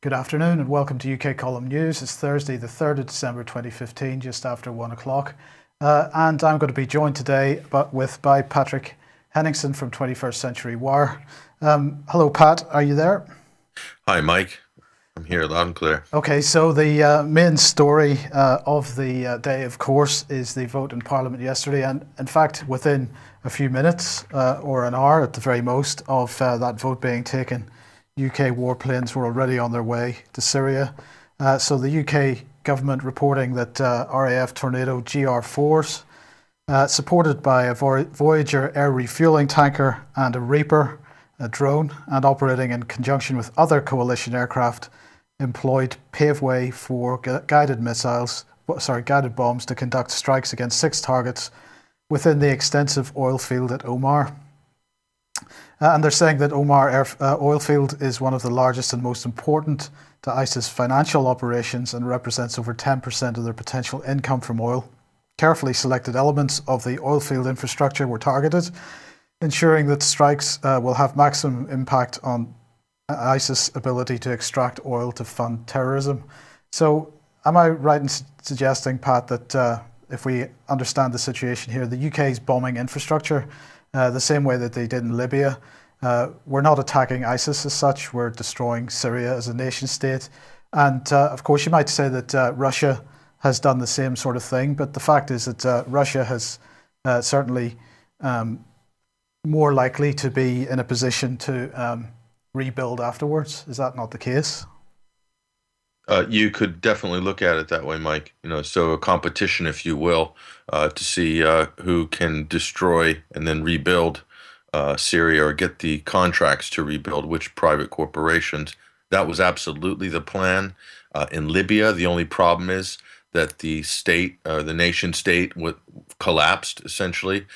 Good afternoon and welcome to UK Column News. It's Thursday, the 3rd of December 2015, just after 1 o'clock. And I'm going to be joined today by Patrick Henningsen from 21st Century Wire. Hello, Pat. Are you there? Hi, Mike. I'm here loud and clear. Okay, so the main story of the day, of course, is the vote in Parliament yesterday. And in fact, within a few minutes or an hour at the very most of that vote being taken, UK warplanes were already on their way to Syria. So the UK government reporting that RAF Tornado GR4s, supported by a Voyager air refuelling tanker and a Reaper, a drone, and operating in conjunction with other coalition aircraft, employed pave way for guided bombs to conduct strikes against 6 targets within the extensive oil field at Omar. And they're saying that Omar oil field is one of the largest and most important to ISIS financial operations and represents over 10% of their potential income from oil. Carefully selected elements of the oil field infrastructure were targeted, ensuring that strikes will have maximum impact on ISIS' ability to extract oil to fund terrorism. So am I right in suggesting, Pat, that if we understand the situation here, the UK is bombing infrastructure the same way that they did in Libya? We're not attacking ISIS as such, we're destroying Syria as a nation state. And of course you might say that Russia has done the same sort of thing, but the fact is that Russia has certainly more likely to be in a position to rebuild afterwards. Is that not the case? You could definitely look at it that way, Mike. So a competition, if you will, to see who can destroy and then rebuild Syria, or get the contracts to rebuild which private corporations. That was absolutely the plan. In Libya, the only problem is that the state, the nation state, collapsed essentially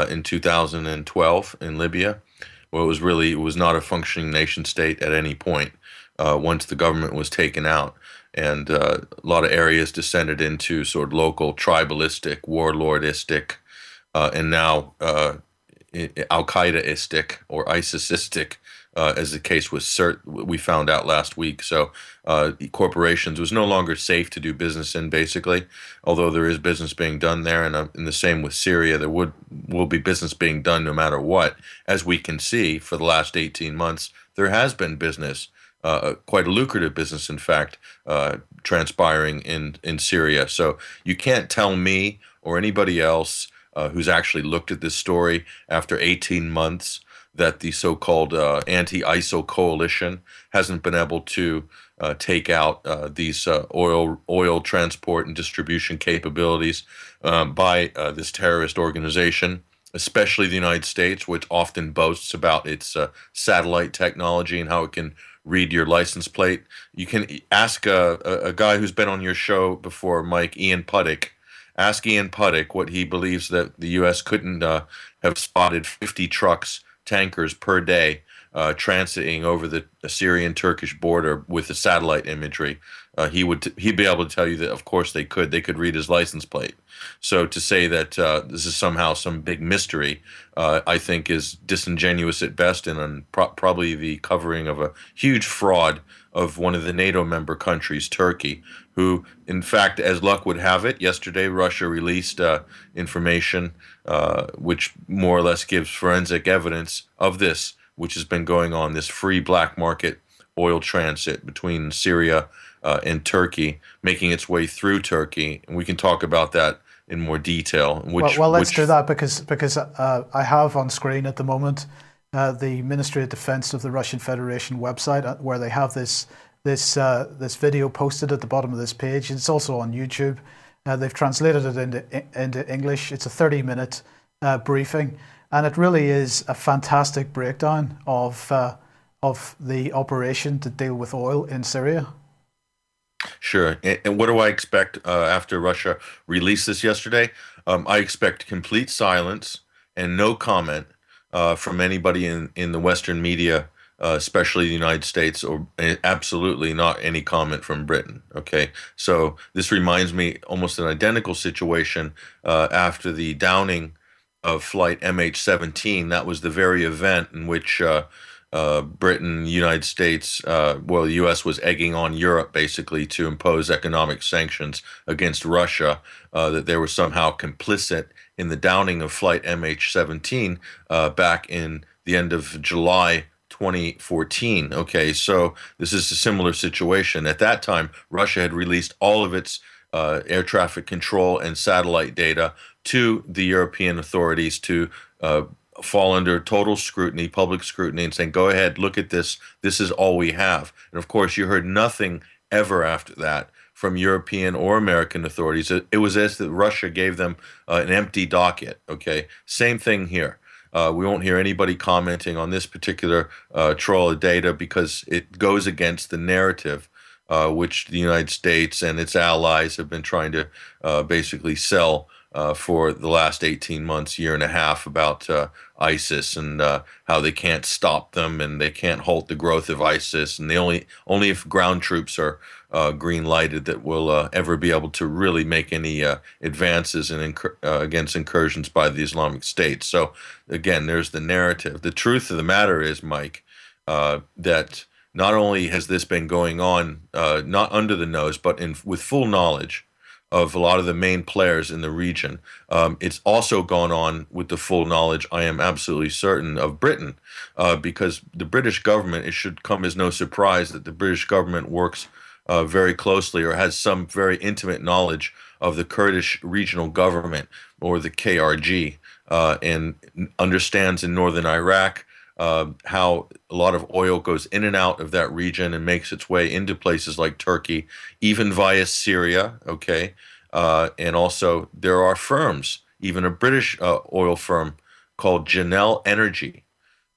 in 2012 in Libya. Well, it was not a functioning nation state at any point once the government was taken out. And a lot of areas descended into sort of local tribalistic, warlordistic, and now Al-Qaeda-istic or ISIS-istic, as the case was we found out last week. So corporations was no longer safe to do business in, basically, although there is business being done there. And in the same with Syria, there will be business being done no matter what. As we can see, for the last 18 months, there has been business, quite a lucrative business, in fact, transpiring in Syria. So you can't tell me or anybody else who's actually looked at this story after 18 months that the so-called anti-ISIL coalition hasn't been able to take out these oil transport and distribution capabilities by this terrorist organization, especially the United States, which often boasts about its satellite technology and how it can read your license plate. You can ask a guy who's been on your show before, Mike, Ian Puttick. Ask Ian Puttick what he believes that the U.S. couldn't have spotted 50 tankers per day transiting over the Syrian-Turkish border with the satellite imagery. He'd be able to tell you that, of course, they could. They could read his license plate. So to say that this is somehow some big mystery, I think is disingenuous at best, and probably the covering of a huge fraud of one of the NATO member countries, Turkey, who, in fact, as luck would have it, yesterday Russia released information which more or less gives forensic evidence of this, which has been going on, this free black market oil transit between Syria and Turkey, making its way through Turkey. And we can talk about that in more detail. Well, let's do that because I have on screen at the moment the Ministry of Defense of the Russian Federation website, where they have this video posted at the bottom of this page. It's also on YouTube. They've translated it into English. It's a 30-minute briefing, and it really is a fantastic breakdown of the operation to deal with oil in Syria. Sure. And what do I expect after Russia released this yesterday? I expect complete silence and no comment from anybody in the Western media, especially the United States, or absolutely not any comment from Britain. Okay, so this reminds me almost an identical situation after the downing of flight MH17. That was the very event in which Britain, United States, well, the U.S. was egging on Europe basically to impose economic sanctions against Russia, that they were somehow complicit in the downing of flight MH17 back in the end of July 2014. Okay, so this is a similar situation. At that time, Russia had released all of its air traffic control and satellite data to the European authorities to fall under total scrutiny, public scrutiny, and saying, go ahead, look at this. This is all we have. And of course, you heard nothing ever after that from European or American authorities. It was as if Russia gave them an empty docket. Okay, same thing here. We won't hear anybody commenting on this particular trawl of data because it goes against the narrative which the United States and its allies have been trying to basically sell for the last 18 months, year and a half, about ISIS and how they can't stop them and they can't halt the growth of ISIS, and they only if ground troops are green lighted that will ever be able to really make any advances against incursions by the Islamic State. So again, there's the narrative. The truth of the matter is, Mike, that not only has this been going on, not under the nose, but with full knowledge of a lot of the main players in the region. It's also gone on with the full knowledge, I am absolutely certain, of Britain, because the British government, it should come as no surprise that the British government works very closely or has some very intimate knowledge of the Kurdish regional government, or the KRG, and understands in northern Iraq how a lot of oil goes in and out of that region and makes its way into places like Turkey, even via Syria. Okay, and also there are firms, even a British oil firm called Genel Energy.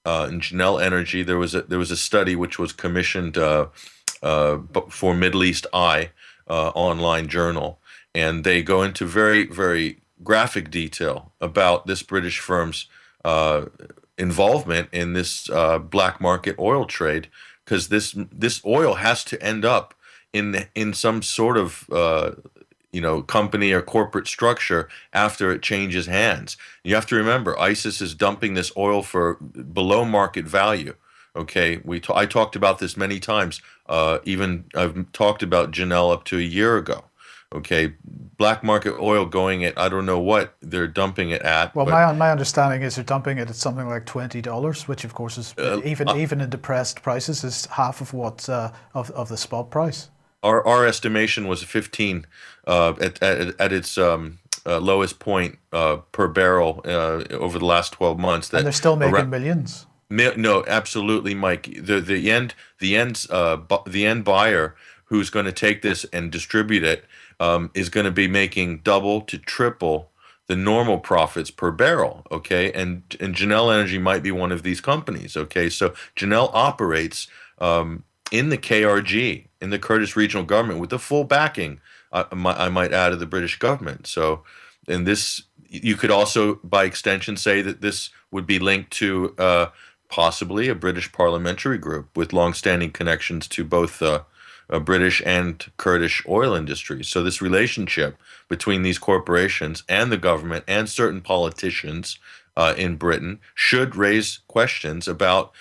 In Genel Energy, there was a study which was commissioned for Middle East Eye online journal, and they go into very, very graphic detail about this British firm's involvement in this black market oil trade, because this oil has to end up in some sort of company or corporate structure after it changes hands. You have to remember, ISIS is dumping this oil for below market value. Okay, I talked about this many times. Even I've talked about Janelle up to a year ago. Okay, black market oil going at, I don't know what they're dumping it at. Well, my understanding is they're dumping it at something like $20, which of course is even in depressed prices is half of what of the spot price. Our estimation was 15 at its lowest point per barrel over the last 12 months. And they're still making millions. No, absolutely, Mike. The end buyer who's going to take this and distribute it is going to be making double to triple the normal profits per barrel. Okay, and Genel Energy might be one of these companies. Okay, so Genel operates in the KRG, in the Kurdish regional government, with the full backing, I might add, of the British government. So, and this, you could also, by extension, say that this would be linked to possibly a British parliamentary group with longstanding connections to both British and Kurdish oil industries. So this relationship between these corporations and the government and certain politicians in Britain should raise questions about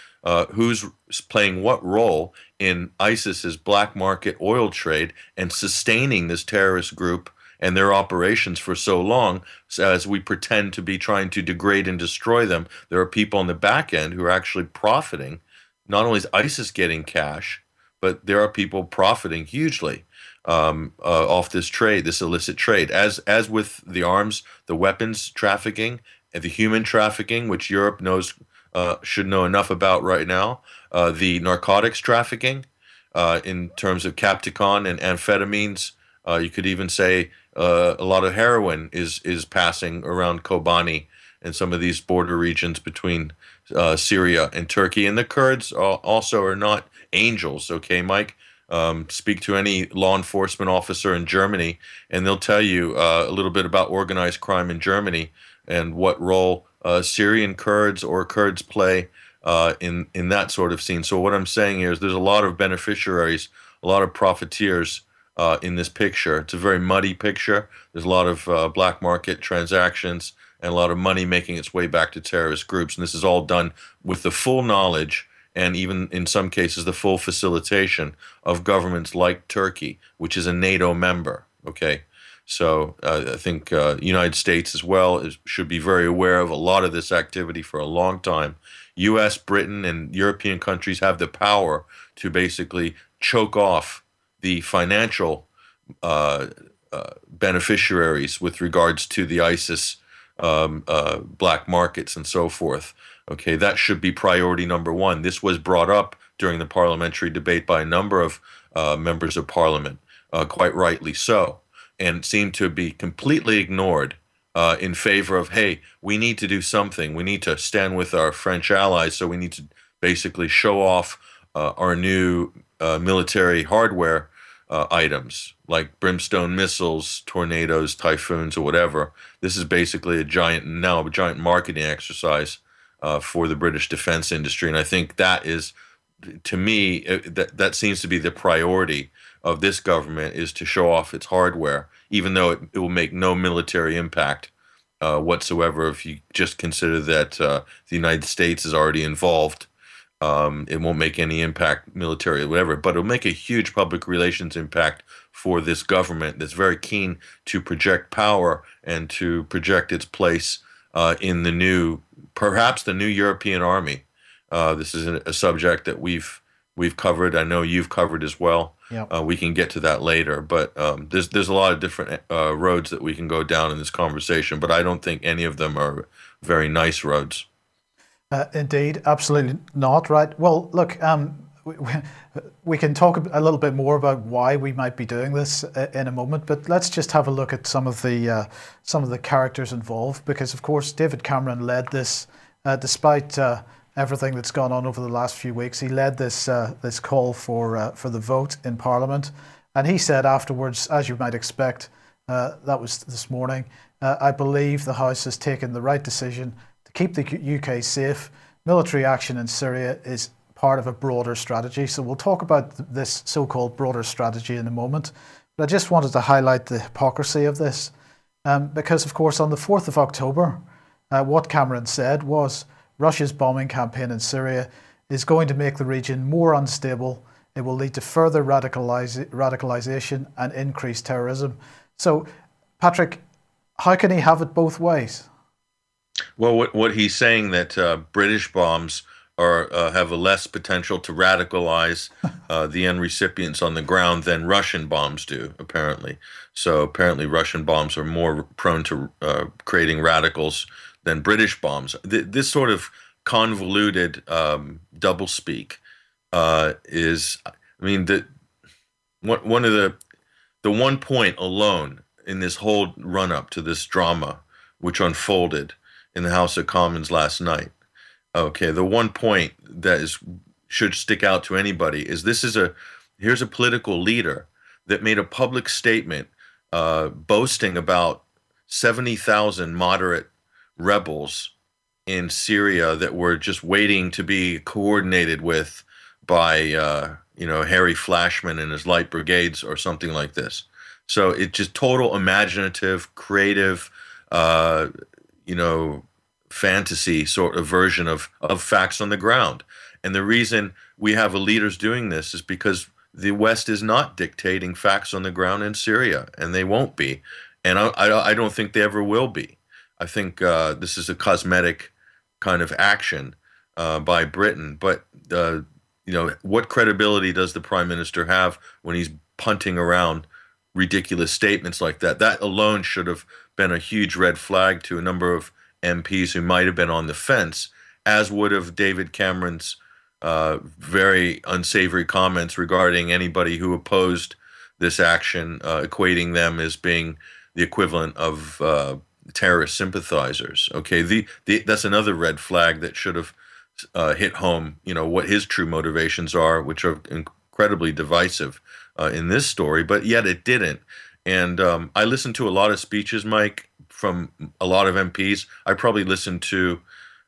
who's playing what role in ISIS's black market oil trade and sustaining this terrorist group and their operations for so long. So as we pretend to be trying to degrade and destroy them, there are people on the back end who are actually profiting. Not only is ISIS getting cash, but there are people profiting hugely off this trade, this illicit trade. As with the arms, the weapons trafficking, and the human trafficking, which Europe should know enough about right now, the narcotics trafficking in terms of Capticon and amphetamines. You could even say a lot of heroin is passing around Kobani and some of these border regions between Syria and Turkey. And the Kurds also are not angels, okay, Mike? Speak to any law enforcement officer in Germany, and they'll tell you a little bit about organized crime in Germany and what role Syrian Kurds or Kurds play in that sort of scene. So what I'm saying here is there's a lot of beneficiaries, a lot of profiteers in this picture. It's a very muddy picture. There's a lot of black market transactions and a lot of money making its way back to terrorist groups. And this is all done with the full knowledge and even in some cases the full facilitation of governments like Turkey, which is a NATO member. Okay, so I think United States as well should be very aware of a lot of this activity for a long time. U.S., Britain, and European countries have the power to basically choke off the financial uh, beneficiaries with regards to the ISIS black markets and so forth. Okay, that should be priority number one. This was brought up during the parliamentary debate by a number of members of parliament, quite rightly so, and seemed to be completely ignored in favor of, hey, we need to do something. We need to stand with our French allies, so we need to basically show off our new military hardware items like brimstone missiles, tornadoes, typhoons, or whatever. This is basically a giant marketing exercise for the British defense industry, and I think that is, to me, that seems to be the priority of this government, is to show off its hardware, even though it will make no military impact whatsoever if you just consider that the United States is already involved. It won't make any impact military or whatever, but it'll make a huge public relations impact for this government that's very keen to project power and to project its place in the new, perhaps the new European army. This is a subject that we've covered. I know you've covered as well. Yeah. We can get to that later, but there's a lot of different roads that we can go down in this conversation, but I don't think any of them are very nice roads. Indeed, absolutely not. Right. Well, look, we can talk a little bit more about why we might be doing this in a moment, but let's just have a look at some of the characters involved, because of course David Cameron led this, despite everything that's gone on over the last few weeks. He led this call for the vote in Parliament, and he said afterwards, as you might expect, that was this morning. I believe the House has taken the right decision to keep the UK safe. Military action in Syria is part of a broader strategy. So we'll talk about this so-called broader strategy in a moment. But I just wanted to highlight the hypocrisy of this, because of course on the 4th of October, what Cameron said was Russia's bombing campaign in Syria is going to make the region more unstable. It will lead to further radicalization and increased terrorism. So, Patrick, how can he have it both ways? Well, what he's saying that British bombs are have a less potential to radicalize the end recipients on the ground than Russian bombs do, apparently. So apparently, Russian bombs are more prone to creating radicals than British bombs. This sort of convoluted doublespeak is, I mean, one of the one point alone in this whole run up to this drama, which unfolded in the House of Commons last night. Okay, the one point that should stick out to anybody is here's a political leader that made a public statement boasting about 70,000 moderate rebels in Syria that were just waiting to be coordinated with by Harry Flashman and his light brigades or something like this. So it's just total imaginative, creative, uh, you know, fantasy sort of version of facts on the ground. And the reason we have a leaders doing this is because the West is not dictating facts on the ground in Syria, and they won't be. And I don't think they ever will be. I think this is a cosmetic kind of action by Britain. But, what credibility does the prime minister have when he's punting around ridiculous statements like that? That alone should have been a huge red flag to a number of MPs who might have been on the fence, as would have David Cameron's very unsavory comments regarding anybody who opposed this action, equating them as being the equivalent of terrorist sympathizers. Okay, that's another red flag that should have hit home. What his true motivations are, which are incredibly divisive in this story, but yet it didn't. And I listened to a lot of speeches, Mike, from a lot of MPs. I probably listened to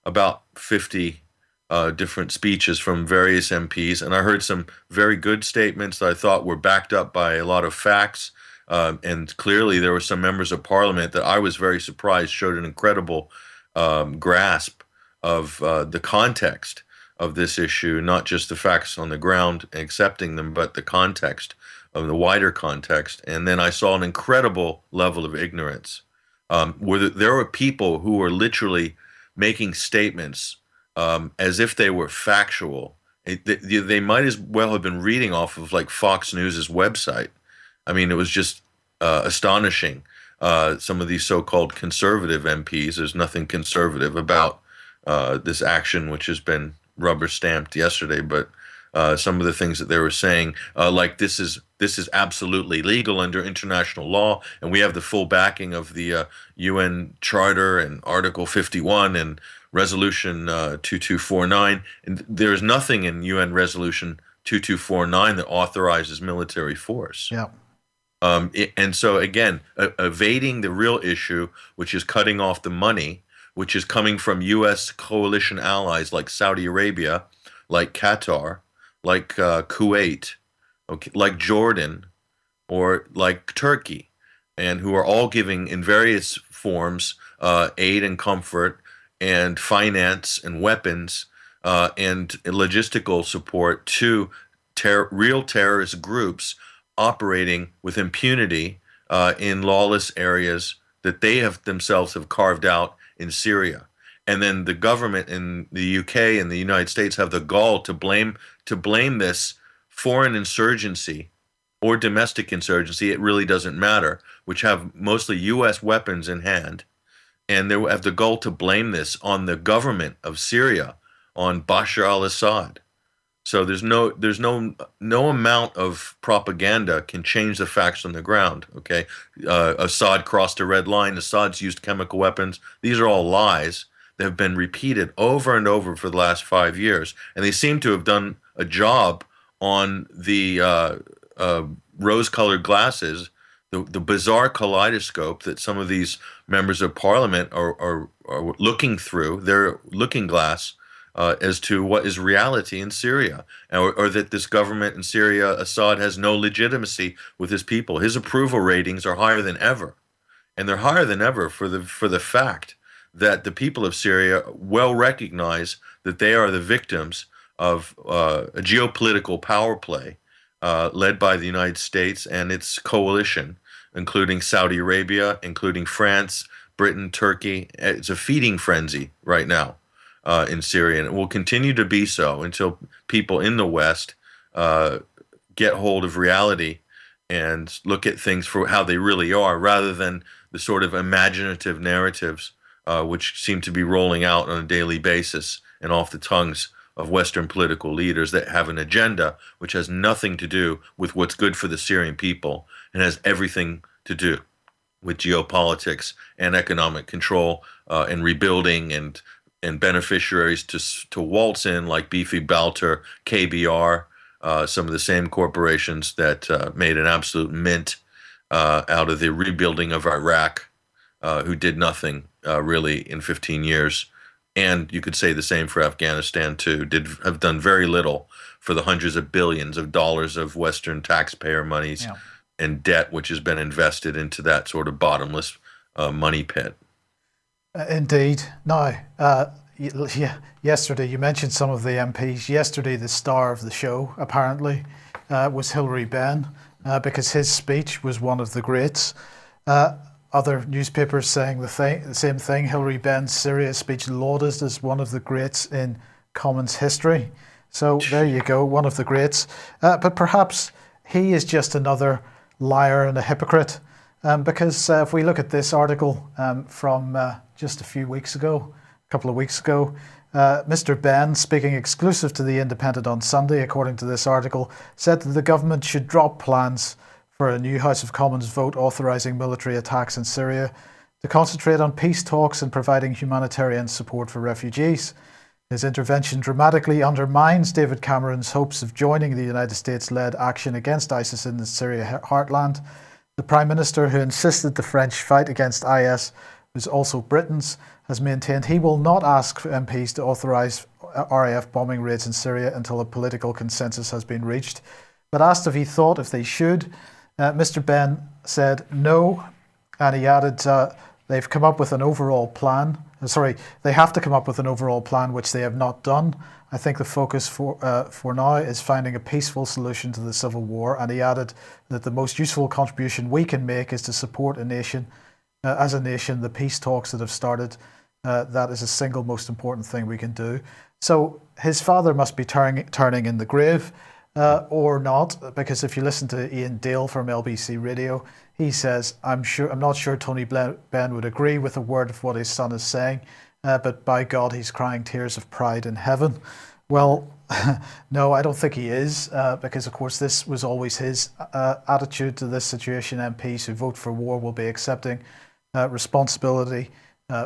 about 50 different speeches from various MPs, and I heard some very good statements that I thought were backed up by a lot of facts. And clearly, there were some members of Parliament that I was very surprised showed an incredible grasp of the context of this issue, not just the facts on the ground and accepting them, but the context of the wider context. And then I saw an incredible level of ignorance, where there were people who were literally making statements as if they were factual. They might as well have been reading off of like Fox News's website. I mean, it was just astonishing. Some of these so-called conservative MPs, there's nothing conservative about this action, which has been rubber stamped yesterday, but some of the things that they were saying, like this is absolutely legal under international law, and we have the full backing of the UN Charter and Article 51 and Resolution 2249. And there is nothing in UN Resolution 2249 that authorizes military force. Yeah. And so again, evading the real issue, which is cutting off the money, which is coming from U.S. coalition allies like Saudi Arabia, like Qatar, like Kuwait, okay, like Jordan, or like Turkey, and who are all giving in various forms aid and comfort and finance and weapons and logistical support to real terrorist groups operating with impunity in lawless areas that they have themselves have carved out in Syria. And then the government in the UK and the United States have the gall to blame this foreign insurgency or domestic insurgency, it really doesn't matter, which have mostly US weapons in hand. And they have the gall to blame this on the government of Syria, on Bashar al-Assad. So there's no amount of propaganda can change the facts on the ground. Okay, Assad crossed a red line. Assad's used chemical weapons. These are all lies that have been repeated over and over for the last 5 years, and they seem to have done a job on the rose-colored glasses, the bizarre kaleidoscope that some of these members of parliament are looking through their looking glass. As to what is reality in Syria, or that this government in Syria, Assad, has no legitimacy with his people. His approval ratings are higher than ever, and they're higher than ever for the fact that the people of Syria well recognize that they are the victims of a geopolitical power play led by the United States and its coalition, including Saudi Arabia, including France, Britain, Turkey. It's a feeding frenzy right now. In Syria, and it will continue to be so until people in the West get hold of reality and look at things for how they really are, rather than the sort of imaginative narratives which seem to be rolling out on a daily basis and off the tongues of Western political leaders that have an agenda which has nothing to do with what's good for the Syrian people and has everything to do with geopolitics and economic control and rebuilding and beneficiaries to waltz in, like Beefy Balter, KBR, some of the same corporations that made an absolute mint out of the rebuilding of Iraq, who did nothing really in 15 years. And you could say the same for Afghanistan too, have done very little for the hundreds of billions of dollars of Western taxpayer monies and debt which has been invested into that sort of bottomless money pit. Indeed. Now, yesterday you mentioned some of the MPs. Yesterday, the star of the show apparently was Hilary Benn, because his speech was one of the greats. Other newspapers saying the same thing. Hilary Benn's Syria speech lauded as one of the greats in Commons history. So there you go, one of the greats. But perhaps he is just another liar and a hypocrite. Because if we look at this article from just a couple of weeks ago, Mr. Benn, speaking exclusive to The Independent on Sunday, according to this article, said that the government should drop plans for a new House of Commons vote authorising military attacks in Syria to concentrate on peace talks and providing humanitarian support for refugees. His intervention dramatically undermines David Cameron's hopes of joining the United States-led action against ISIS in the Syria heartland. The Prime Minister, who insisted the French fight against IS was also Britain's, has maintained he will not ask for MPs to authorise RAF bombing raids in Syria until a political consensus has been reached. But asked if he thought if they should, Mr. Benn said no, and he added, they've come up with an overall plan. Sorry, they have to come up with an overall plan, which they have not done. I think the focus for now is finding a peaceful solution to the civil war. And he added that the most useful contribution we can make is to support a nation, as a nation, the peace talks that have started. That is the single most important thing we can do. So his father must be turning in the grave, or not, because if you listen to Ian Dale from LBC Radio, he says, I'm not sure Tony Benn would agree with a word of what his son is saying, but by God, he's crying tears of pride in heaven. Well, no, I don't think he is, because of course this was always his attitude to this situation. MPs who vote for war will be accepting responsibility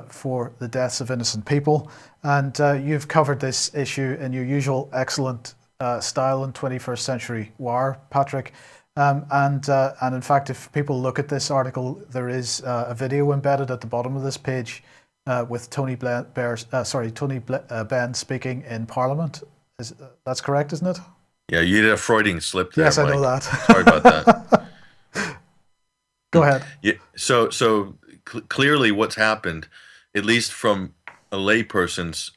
for the deaths of innocent people. And you've covered this issue in your usual excellent style in 21st Century Wire, Patrick. And in fact, if people look at this article, there is a video embedded at the bottom of this page with Tony Benn speaking in Parliament. That's correct, isn't it? Yeah, you did a Freudian slip there, yes, Mike. I know that. Sorry about that. Go ahead. Yeah, so clearly what's happened, at least from a layperson's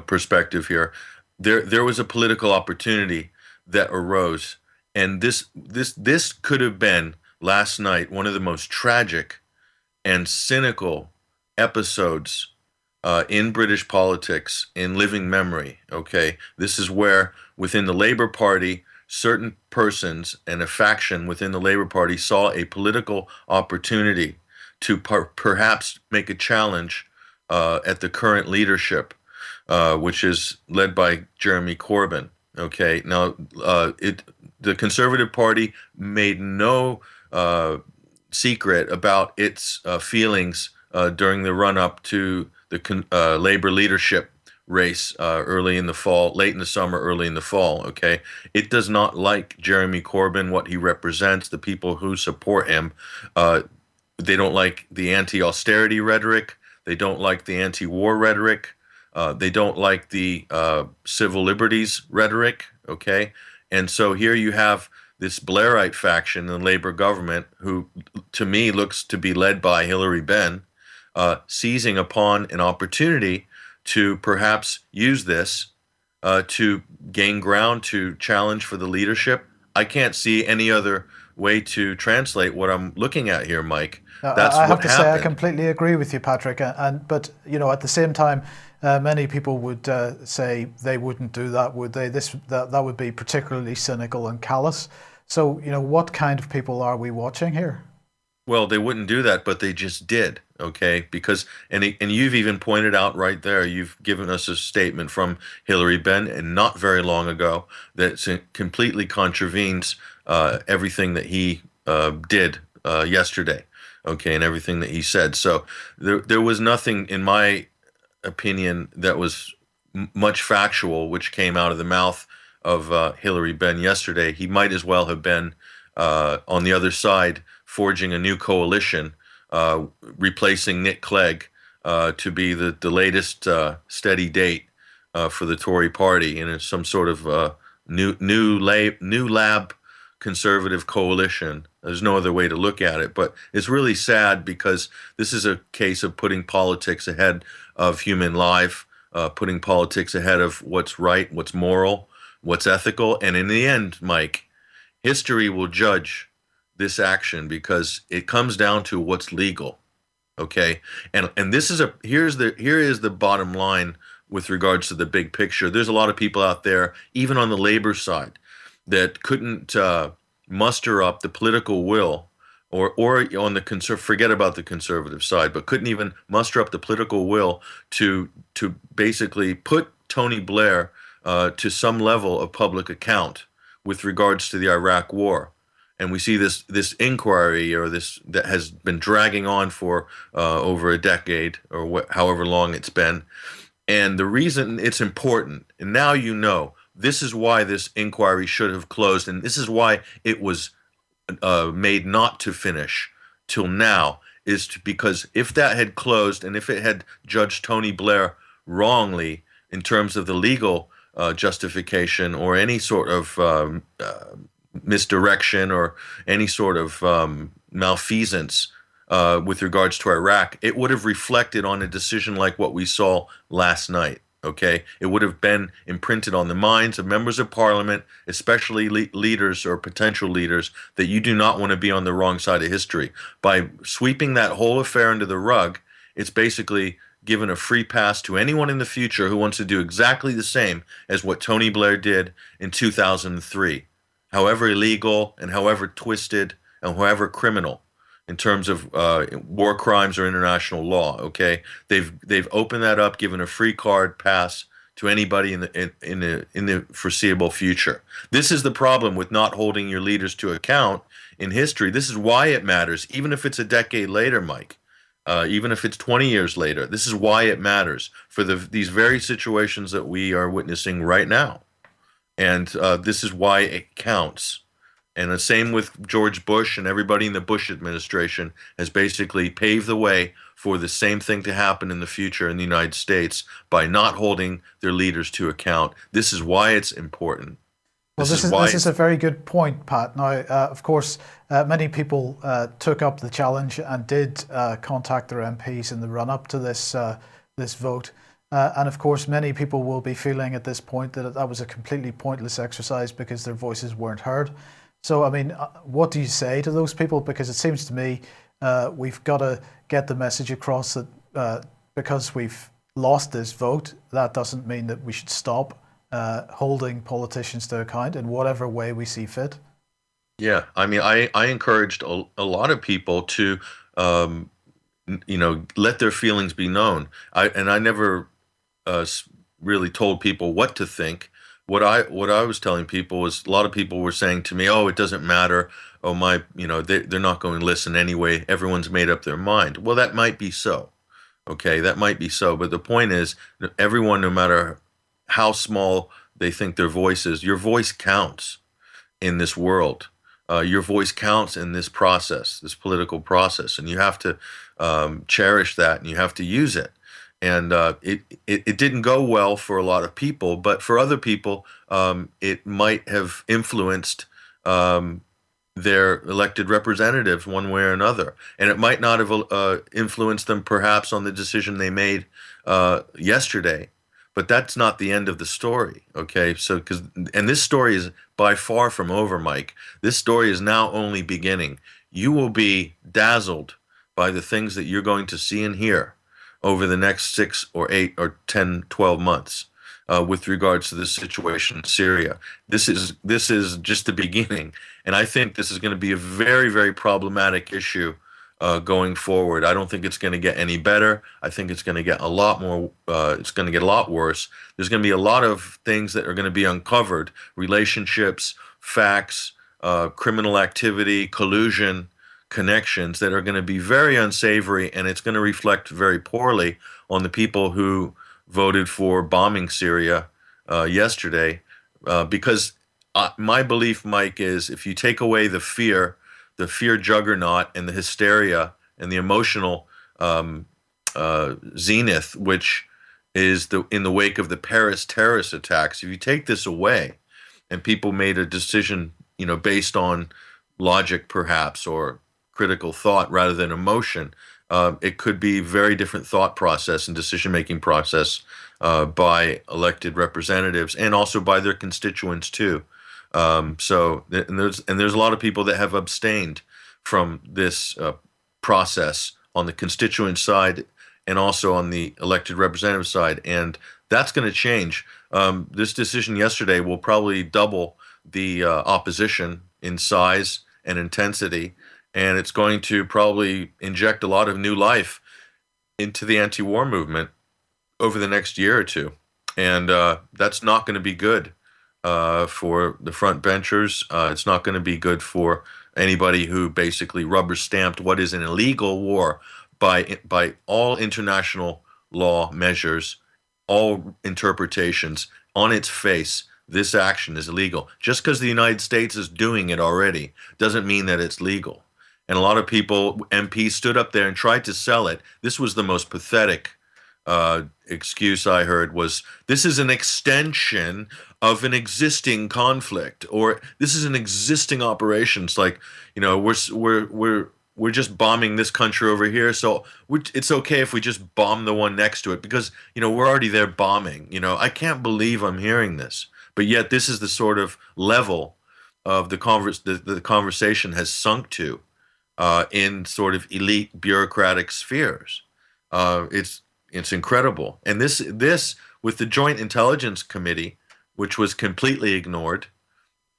perspective here, there was a political opportunity that arose, and this could have been last night one of the most tragic and cynical episodes in British politics in living memory. Okay, this is where within the Labour Party, certain persons and a faction within the Labour Party saw a political opportunity to perhaps make a challenge at the current leadership, which is led by Jeremy Corbyn. Okay, now the Conservative Party made no secret about its feelings during the run-up to the Labour leadership race early in the fall, late in the summer, early in the fall. Okay, it does not like Jeremy Corbyn, what he represents, the people who support him. They don't like the anti-austerity rhetoric. They don't like the anti-war rhetoric. They don't like the civil liberties rhetoric. Okay, and so here you have this Blairite faction in the Labour government, who to me looks to be led by Hilary Benn, seizing upon an opportunity to perhaps use this to gain ground, to challenge for the leadership. I can't see any other way to translate what I'm looking at here, Mike. That's I have what to happened. say I completely agree with you, Patrick. But at the same time, many people would say they wouldn't do that, would they? That would be particularly cynical and callous. So what kind of people are we watching here? Well, they wouldn't do that, but they just did, okay? Because and you've even pointed out right there, you've given us a statement from Hilary Benn, and not very long ago, that completely contravenes everything that he did yesterday, okay, and everything that he said. So there was nothing, in my opinion, that was much factual which came out of the mouth of Hilary Benn yesterday. He might as well have been on the other side, forging a new coalition, replacing Nick Clegg to be the latest steady date for the Tory party in some sort of new lab conservative coalition. There's no other way to look at it, but it's really sad because this is a case of putting politics ahead of human life, putting politics ahead of what's right, what's moral, what's ethical, and in the end, Mike, history will judge this action because it comes down to what's legal, okay? And this is here is the bottom line with regards to the big picture. There's a lot of people out there, even on the Labour side, that couldn't muster up the political will, or on the forget about the Conservative side, but couldn't even muster up the political will to basically put Tony Blair to some level of public account with regards to the Iraq War. And we see this inquiry, or this that has been dragging on for over a decade, or however long it's been. And the reason it's important, and now this is why this inquiry should have closed, and this is why it was made not to finish till now, because if that had closed, and if it had judged Tony Blair wrongly in terms of the legal justification, or any sort of misdirection, or any sort of malfeasance with regards to Iraq, it would have reflected on a decision like what we saw last night. Okay, it would have been imprinted on the minds of members of parliament, especially leaders or potential leaders, that you do not want to be on the wrong side of history. By sweeping that whole affair under the rug, it's basically given a free pass to anyone in the future who wants to do exactly the same as what Tony Blair did in 2003, however illegal and however twisted and however criminal in terms of war crimes or international law. Okay, they've opened that up, given a free card pass to anybody in the foreseeable future. This is the problem with not holding your leaders to account in history. This is why it matters, even if it's a decade later, Mike. Even if it's 20 years later, this is why it matters for these very situations that we are witnessing right now. And this is why it counts. And the same with George Bush, and everybody in the Bush administration has basically paved the way for the same thing to happen in the future in the United States by not holding their leaders to account. This is why it's important. Well, this is a very good point, Pat. Now, of course, many people took up the challenge and did contact their MPs in the run-up to this vote. And of course, many people will be feeling at this point that that was a completely pointless exercise because their voices weren't heard. So, I mean, what do you say to those people? Because it seems to me we've got to get the message across that because we've lost this vote, that doesn't mean that we should stop holding politicians to account in whatever way we see fit. Yeah, I mean, I encouraged a lot of people to, let their feelings be known. I never really told people what to think. What I was telling people was a lot of people were saying to me, "Oh, it doesn't matter. Oh, they're not going to listen anyway. Everyone's made up their mind." Well, that might be so. Okay, that might be so. But the point is, that everyone, no matter how small they think their voice is, your voice counts in this world. Your voice counts in this process, this political process, and you have to cherish that, and you have to use it. And it didn't go well for a lot of people, but for other people, it might have influenced their elected representatives one way or another, and it might not have influenced them perhaps on the decision they made yesterday. But that's not the end of the story, okay? And this story is by far from over, Mike. This story is now only beginning. You will be dazzled by the things that you're going to see and hear over the next 6 or 8 or 10, 12 months with regards to this situation in Syria. This is just the beginning, and I think this is going to be a very, very problematic issue going forward. I don't think it's going to get any better. I think it's going to get a lot more. It's going to get a lot worse. There's going to be a lot of things that are going to be uncovered: relationships, facts, criminal activity, collusion, connections that are going to be very unsavory, and it's going to reflect very poorly on the people who voted for bombing Syria yesterday. Because my belief, Mike, is if you take away the fear juggernaut and the hysteria and the emotional zenith, which is in the wake of the Paris terrorist attacks. If you take this away, and people made a decision, based on logic perhaps or critical thought rather than emotion, it could be very different thought process and decision-making process by elected representatives and also by their constituents too. There's a lot of people that have abstained from this process on the constituent side and also on the elected representative side, and that's going to change. This decision yesterday will probably double the opposition in size and intensity, and it's going to probably inject a lot of new life into the anti-war movement over the next year or two, and that's not going to be good for the front benchers. It's not going to be good for anybody who basically rubber stamped what is an illegal war by all international law measures, all interpretations. On its face, this action is illegal. Just because the United States is doing it already doesn't mean that it's legal. And a lot of people, MPs, stood up there and tried to sell it. This was the most pathetic excuse I heard was, this is an extension of an existing conflict, or this is an existing operation. It's like, we're we're just bombing this country over here, so it's okay if we just bomb the one next to it because we're already there bombing. I can't believe I'm hearing this, but yet this is the sort of level of the conversation has sunk to in sort of elite bureaucratic spheres. It's incredible, and this with the Joint Intelligence Committee, which was completely ignored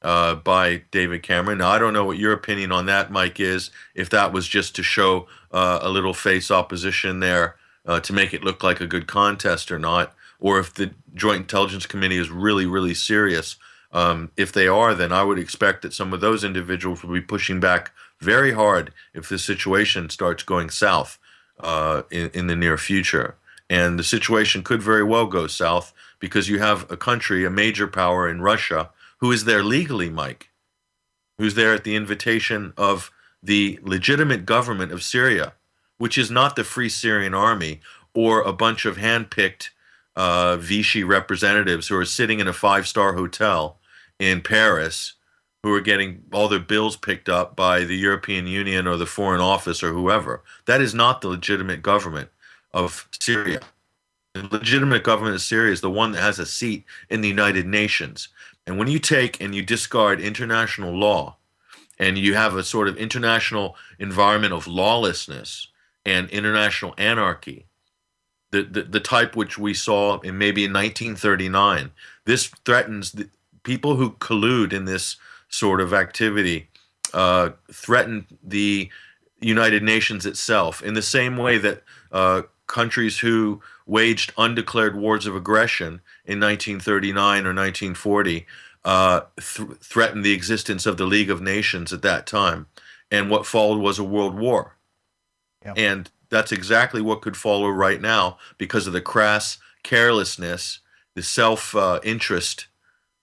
by David Cameron. Now, I don't know what your opinion on that, Mike, is, if that was just to show a little face opposition there to make it look like a good contest or not, or if the Joint Intelligence Committee is really, really serious. If they are, then I would expect that some of those individuals will be pushing back very hard if the situation starts going south in the near future. And the situation could very well go south because you have a country, a major power in Russia, who is there legally, Mike, who's there at the invitation of the legitimate government of Syria, which is not the Free Syrian Army or a bunch of hand-picked Vichy representatives who are sitting in a five-star hotel in Paris who are getting all their bills picked up by the European Union or the Foreign Office or whoever. That is not the legitimate government of Syria. The legitimate government of Syria is the one that has a seat in the United Nations. And when you take and you discard international law and you have a sort of international environment of lawlessness and international anarchy, the type which we saw in maybe in 1939, this threatens the people who collude in this sort of activity, threaten the United Nations itself in the same way that countries who waged undeclared wars of aggression in 1939 or 1940 threatened the existence of the League of Nations at that time. And what followed was a world war. Yeah. And that's exactly what could follow right now because of the crass carelessness, the self-interest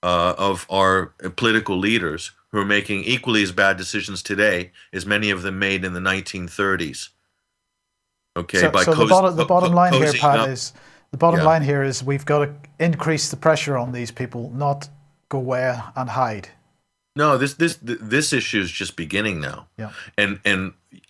of our political leaders who are making equally as bad decisions today as many of them made in the 1930s. Okay, so the bottom line here, Pat, is the bottom line here is we've got to increase the pressure on these people, not go away and hide. No, this issue is just beginning now. Yeah. And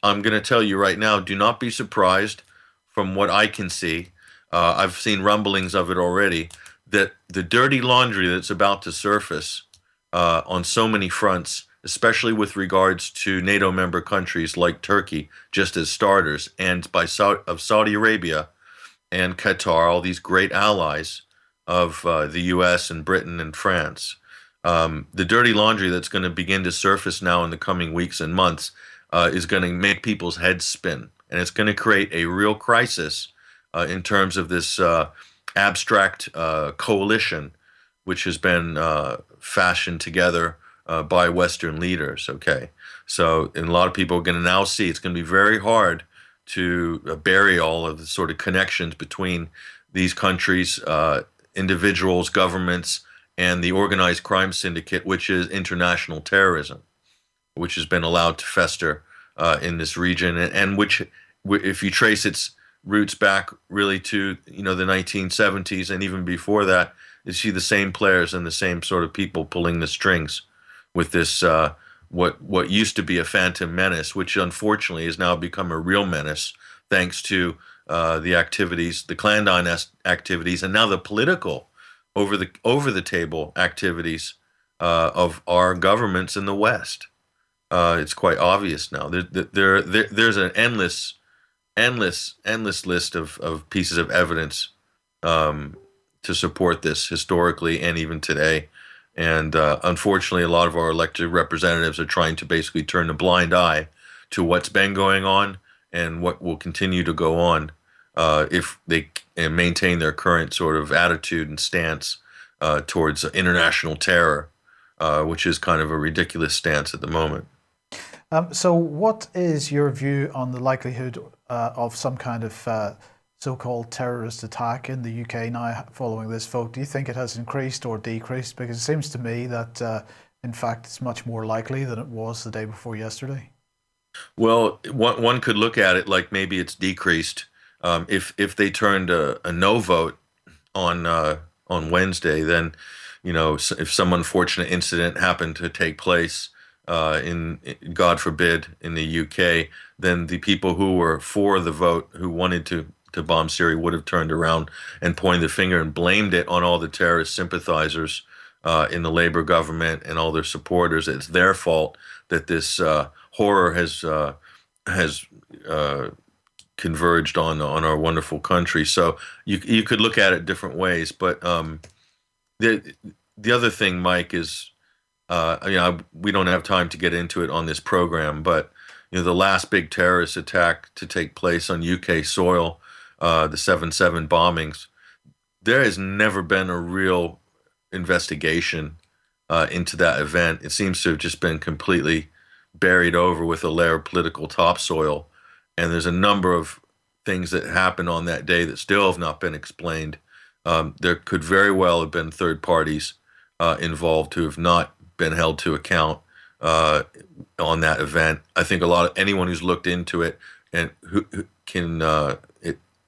I'm going to tell you right now, do not be surprised from what I can see. I've seen rumblings of it already, that the dirty laundry that's about to surface on so many fronts, especially with regards to NATO member countries like Turkey, just as starters, and of Saudi Arabia and Qatar, all these great allies of the U.S. and Britain and France. The dirty laundry that's going to begin to surface now in the coming weeks and months is going to make people's heads spin, and it's going to create a real crisis in terms of this abstract coalition which has been fashioned together by Western leaders. Okay, so and a lot of people are going to now see it's going to be very hard to bury all of the sort of connections between these countries, individuals, governments, and the organized crime syndicate, which is international terrorism, which has been allowed to fester in this region, and which, if you trace its roots back really to the 1970s and even before that, you see the same players and the same sort of people pulling the strings with this what used to be a phantom menace, which unfortunately has now become a real menace thanks to the activities, the clandestine activities, and now the political over the table activities of our governments in the West. It's quite obvious now. There's an endless list of pieces of evidence to support this historically and even today. And unfortunately, a lot of our elected representatives are trying to basically turn a blind eye to what's been going on and what will continue to go on if they maintain their current sort of attitude and stance towards international terror, which is kind of a ridiculous stance at the moment. So what is your view on the likelihood of some kind of so-called terrorist attack in the UK now following this vote? Do you think it has increased or decreased? Because it seems to me that, in fact, it's much more likely than it was the day before yesterday. Well, one could look at it like maybe it's decreased. If they turned a no vote on Wednesday, then if some unfortunate incident happened to take place, in God forbid in the UK, then the people who were for the vote, who wanted to bomb Syria, would have turned around and pointed the finger and blamed it on all the terrorist sympathizers in the Labour government and all their supporters. It's their fault that this horror has converged on our wonderful country. So you could look at it different ways, but the the other thing, Mike, is we don't have time to get into it on this program, but the last big terrorist attack to take place on UK soil, the 7/7 bombings, there has never been a real investigation into that event. It seems to have just been completely buried over with a layer of political topsoil. And there's a number of things that happened on that day that still have not been explained. There could very well have been third parties involved who have not been held to account on that event. I think anyone who's looked into it and who can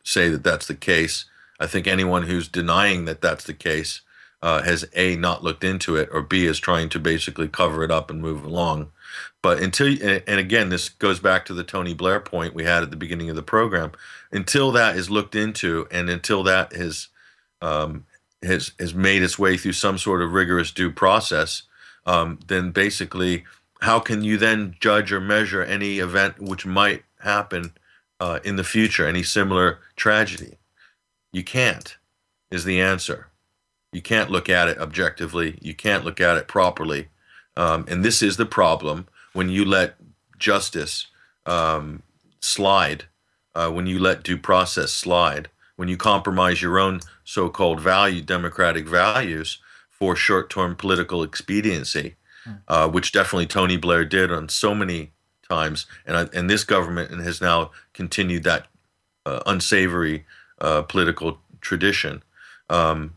say that that's the case. I think anyone who's denying that that's the case has A, not looked into it, or B, is trying to basically cover it up and move along. But and again, this goes back to the Tony Blair point we had at the beginning of the program. Until that is looked into, and until that has made its way through some sort of rigorous due process, then basically, how can you then judge or measure any event which might happen in the future, any similar tragedy? You can't, is the answer. You can't look at it objectively. You can't look at it properly. And this is the problem when you let justice slide, when you let due process slide, when you compromise your own so-called democratic values for short-term political expediency, which definitely Tony Blair did on so many times. And this government has now continued that unsavory political tradition.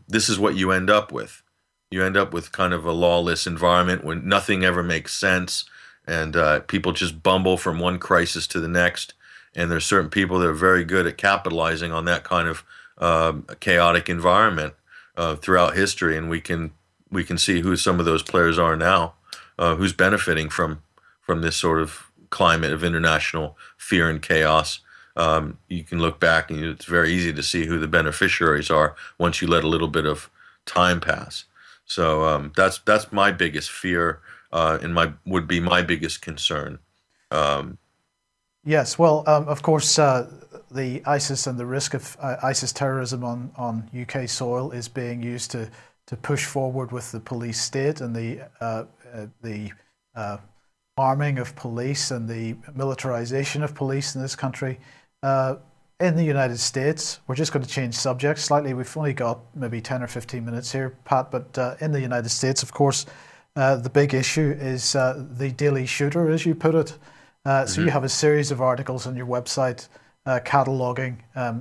This is what you end up with. You end up with kind of a lawless environment when nothing ever makes sense, and people just bumble from one crisis to the next. And there's certain people that are very good at capitalizing on that kind of chaotic environment throughout history, and we can see who some of those players are now, who's benefiting from this sort of climate of international fear and chaos. You can look back, and it's very easy to see who the beneficiaries are once you let a little bit of time pass. So that's my biggest fear, and would be my biggest concern. Yes, well, of course, the ISIS and the risk of ISIS terrorism on UK soil is being used to push forward with the police state and the arming of police and the militarization of police in this country. In the United States, we're just going to change subjects slightly. We've only got maybe 10 or 15 minutes here, Pat, but in the United States, of course, the big issue is the daily shooter, as you put it. So you have a series of articles on your website cataloging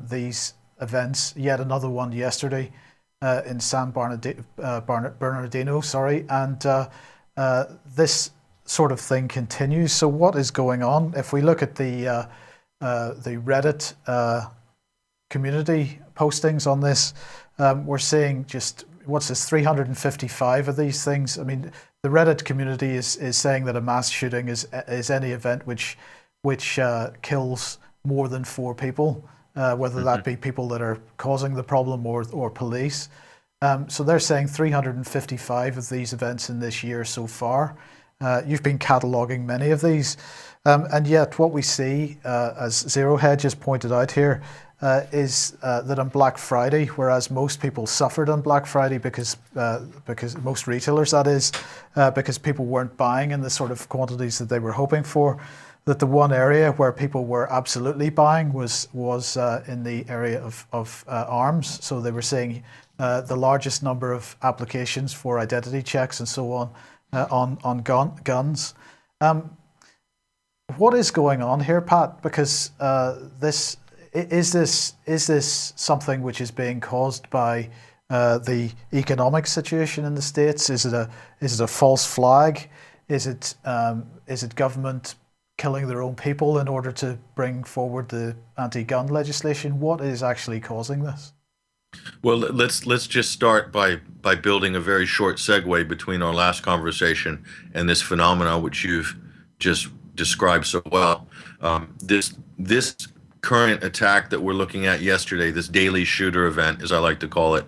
these events. Yet another one yesterday in San Bernardino, and this sort of thing continues. So what is going on? If we look at the Reddit community postings on this, we're seeing just, what's this, 355 of these things. I mean, the Reddit community is saying that a mass shooting is any event which kills more than 4 people, whether that be people that are causing the problem or police. So they're saying 355 of these events in this year so far. You've been cataloguing many of these. And yet what we see, as Zero Hedge has pointed out here, is that on Black Friday, whereas most people suffered on Black Friday because most retailers, that is, because people weren't buying in the sort of quantities that they were hoping for, that the one area where people were absolutely buying was in the area of arms. So they were seeing the largest number of applications for identity checks and so on guns. What is going on here, Pat? Because this is something which is being caused by the economic situation in the States? Is it a false flag? Is it government killing their own people in order to bring forward the anti-gun legislation? What is actually causing this? Well, let's just start by building a very short segue between our last conversation and this phenomena which you've just described so well. This current attack that we're looking at yesterday, this daily shooter event, as I like to call it,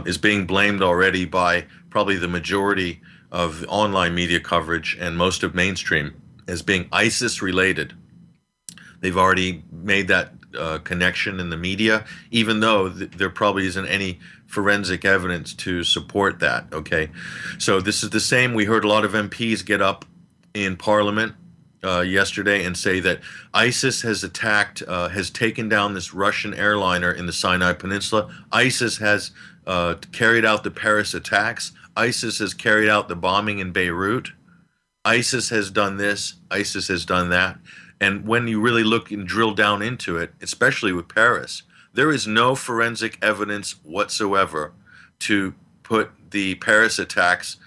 is being blamed already by probably the majority of online media coverage and most of mainstream as being ISIS related. They've already made that connection in the media, even though there probably isn't any forensic evidence to support that. Okay, so this is the same. We heard a lot of MPs get up in Parliament yesterday and say that ISIS has attacked, has taken down this Russian airliner in the Sinai Peninsula. ISIS has carried out the Paris attacks. ISIS has carried out the bombing in Beirut. ISIS has done this, ISIS has done that. And when you really look and drill down into it, especially with Paris, there is no forensic evidence whatsoever to put the Paris attacks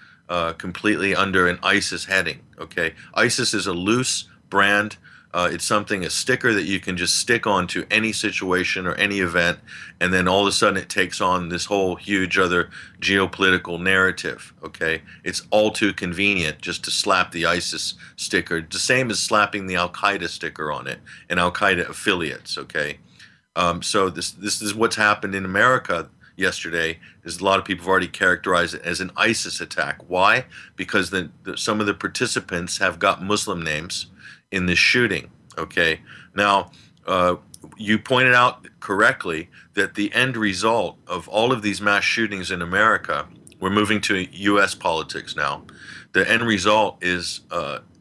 completely under an ISIS heading. Okay, ISIS is a loose brand. It's something, a sticker that you can just stick onto any situation or any event, and then all of a sudden it takes on this whole huge other geopolitical narrative. Okay, it's all too convenient just to slap the ISIS sticker, the same as slapping the Al Qaeda sticker on it and Al Qaeda affiliates. Okay, so this is what's happened in America yesterday. Is a lot of people have already characterized it as an ISIS attack. Why? Because some of the participants have got Muslim names in this shooting. Okay, now you pointed out correctly that the end result of all of these mass shootings in America, we're moving to U.S. politics now. The end result is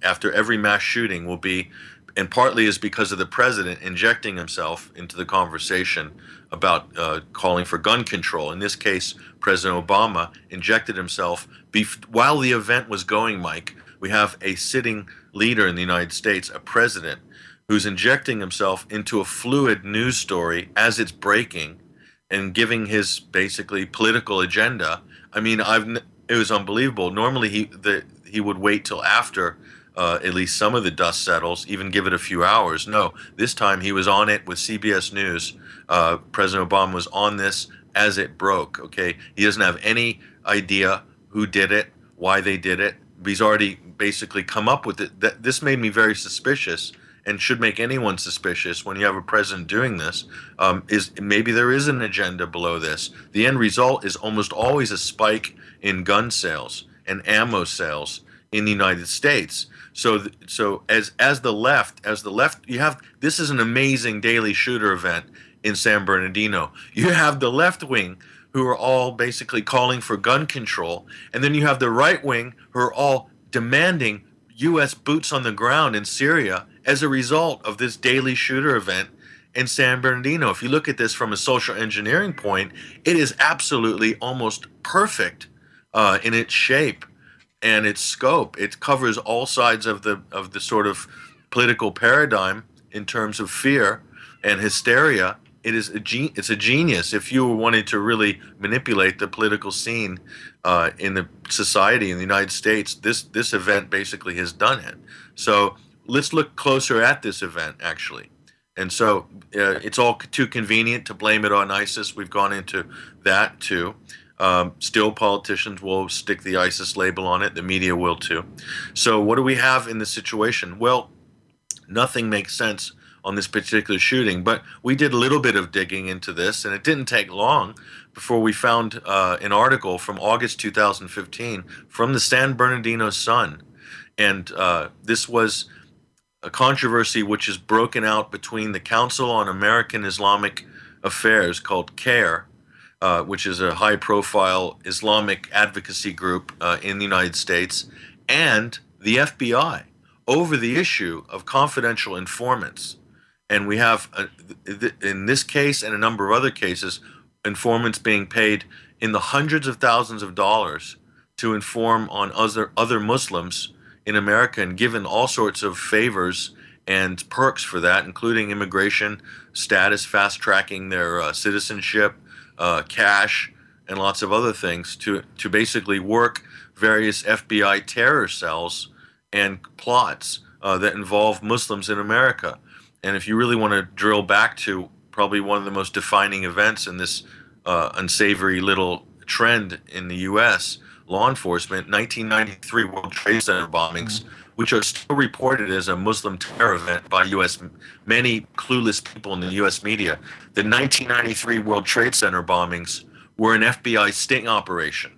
after every mass shooting will be, and partly is because of the president injecting himself into the conversation about calling for gun control. In this case, President Obama injected himself while the event was going, Mike. We have a sitting leader in the United States, a president, who's injecting himself into a fluid news story as it's breaking and giving his basically political agenda. I mean, it was unbelievable. Normally, he would wait till after at least some of the dust settles, even give it a few hours. No, this time he was on it with CBS News. President Obama was on this as it broke. Okay, he doesn't have any idea who did it, why they did it. He's already basically come up with it. This made me very suspicious and should make anyone suspicious when you have a president doing this. Is maybe there is an agenda below this. The end result is almost always a spike in gun sales and ammo sales in the United States. So as the left, you have, this is an amazing daily shooter event in San Bernardino. You have the left wing who are all basically calling for gun control, and then you have the right wing who are all demanding U.S. boots on the ground in Syria as a result of this daily shooter event in San Bernardino. If you look at this from a social engineering point, it is absolutely almost perfect in its shape and its scope. It covers all sides of the sort of political paradigm in terms of fear and hysteria. It's a genius if you wanted to really manipulate the political scene in the society in the United States. This event basically has done it. So let's look closer at this event actually. And so it's all too convenient to blame it on ISIS. We've gone into that too. Still, politicians will stick the ISIS label on it. The media will too. So what do we have in this situation? Well, nothing makes sense on this particular shooting, but we did a little bit of digging into this, and it didn't take long before we found an article from August 2015 from the San Bernardino Sun. And this was a controversy which is broken out between the Council on American Islamic Affairs, called CAIR, which is a high profile Islamic advocacy group in the United States, and the FBI over the issue of confidential informants. And we have, in this case and a number of other cases, informants being paid in the hundreds of thousands of dollars to inform on other Muslims in America, and given all sorts of favors and perks for that, including immigration status, fast tracking their citizenship, cash, and lots of other things to basically work various FBI terror cells and plots that involve Muslims in America. And if you really want to drill back to probably one of the most defining events in this unsavory little trend in the U.S. law enforcement. 1993 World Trade Center bombings, which are still reported as a Muslim terror event by U.S. many clueless people in the U.S. media. The 1993 World Trade Center bombings were an FBI sting operation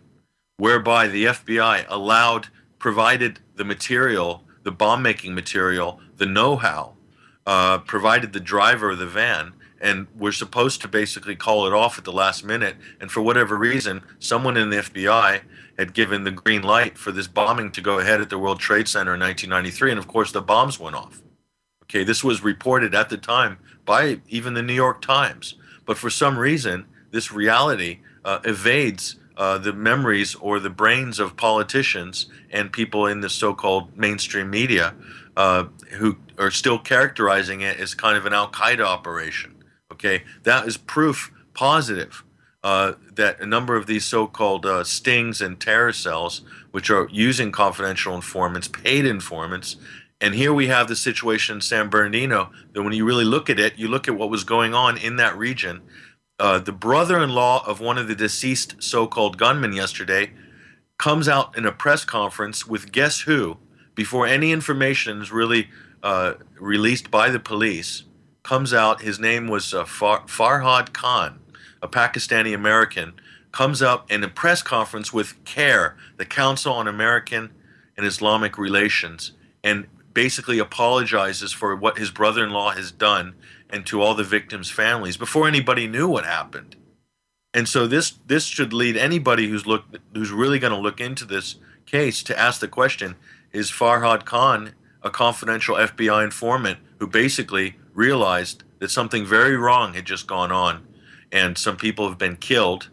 whereby the FBI provided the material, the bomb making material, the know how, provided the driver of the van, and we're supposed to basically call it off at the last minute. And for whatever reason, someone in the FBI had given the green light for this bombing to go ahead at the World Trade Center in 1993. And of course, the bombs went off. Okay, this was reported at the time by even the New York Times. But for some reason, this reality evades the memories or the brains of politicians and people in the so-called mainstream media who are still characterizing it as kind of an Al-Qaeda operation. Okay, that is proof positive that a number of these so-called stings and terror cells, which are using confidential informants, paid informants, and here we have the situation in San Bernardino, that when you really look at it, you look at what was going on in that region. The brother-in-law of one of the deceased so-called gunmen yesterday comes out in a press conference with guess who, before any information is really released by the police, comes out, his name was Farhad Khan, a Pakistani American, comes up in a press conference with CAIR, the Council on American and Islamic Relations, and basically apologizes for what his brother-in-law has done and to all the victims' families before anybody knew what happened. And so this should lead anybody who's really going to look into this case to ask the question: is Farhad Khan a confidential FBI informant who basically realized that something very wrong had just gone on, and some people have been killed?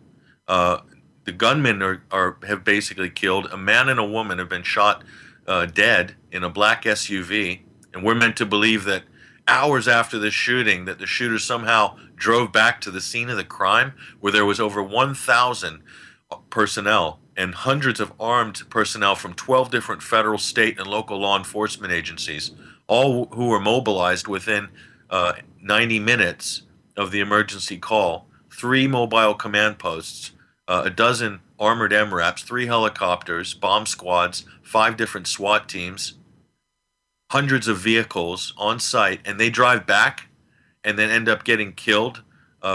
The gunmen have basically killed a man and a woman have been shot dead in a black SUV, and we're meant to believe that hours after the shooting that the shooter somehow drove back to the scene of the crime where there was over 1,000 personnel and hundreds of armed personnel from 12 different federal, state, and local law enforcement agencies, all who were mobilized within 90 minutes of the emergency call, 3 mobile command posts, a dozen armored MRAPs, 3 helicopters, bomb squads, 5 different SWAT teams, hundreds of vehicles on site, and they drive back and then end up getting killed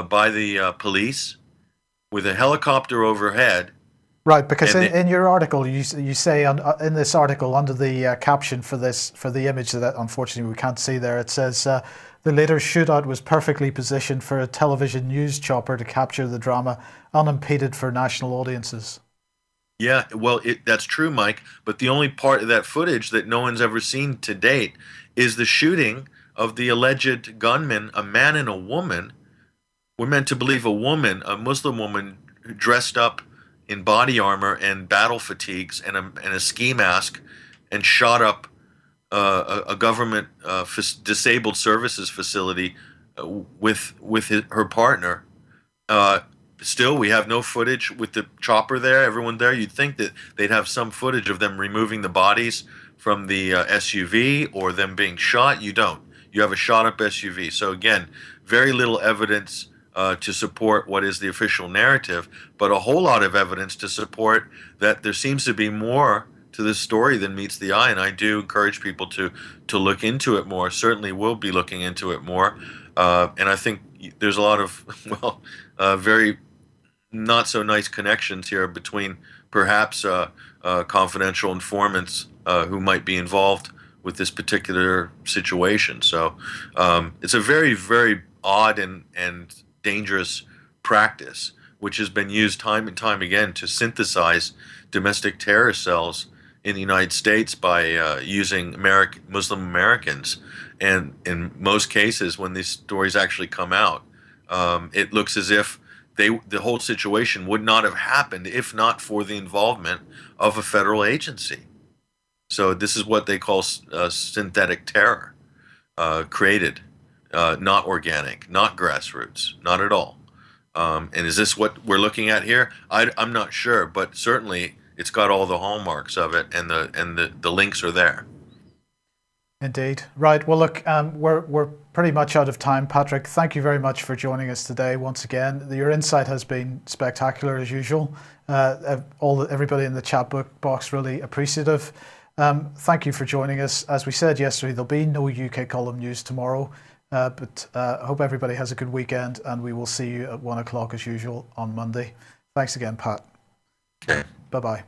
by the police with a helicopter overhead. Right, because in your article, you say in this article under the caption for the image that unfortunately we can't see there, it says the later shootout was perfectly positioned for a television news chopper to capture the drama unimpeded for national audiences. Yeah, well, that's true, Mike. But the only part of that footage that no one's ever seen to date is the shooting of the alleged gunmen, a man and a woman. We're meant to believe a woman, a Muslim woman, dressed up in body armor and battle fatigues and a ski mask, and shot up a government disabled services facility with her partner. Still, we have no footage with the chopper there, everyone there. You'd think that they'd have some footage of them removing the bodies from the SUV or them being shot. You don't. You have a shot up SUV. So again, very little evidence to support what is the official narrative, but a whole lot of evidence to support that there seems to be more to this story than meets the eye. And I do encourage people to look into it more. Certainly will be looking into it more. And I think there's a lot of, very not so nice connections here between perhaps confidential informants who might be involved with this particular situation. So it's a very, very odd and dangerous practice, which has been used time and time again to synthesize domestic terror cells in the United States by using Muslim Americans. And in most cases, when these stories actually come out, it looks as if the whole situation would not have happened if not for the involvement of a federal agency. So this is what they call synthetic terror, created, not organic, not grassroots, not at all. And is this what we're looking at here? I'm not sure, but certainly it's got all the hallmarks of it, and the links are there. Indeed. Right. Well, look, we're pretty much out of time. Patrick, thank you very much for joining us today once again. Your insight has been spectacular as usual. Everybody in the chat box really appreciative. Thank you for joining us. As we said yesterday, there'll be no UK column news tomorrow, but I hope everybody has a good weekend, and we will see you at 1 o'clock as usual on Monday. Thanks again, Pat. Okay. Bye-bye.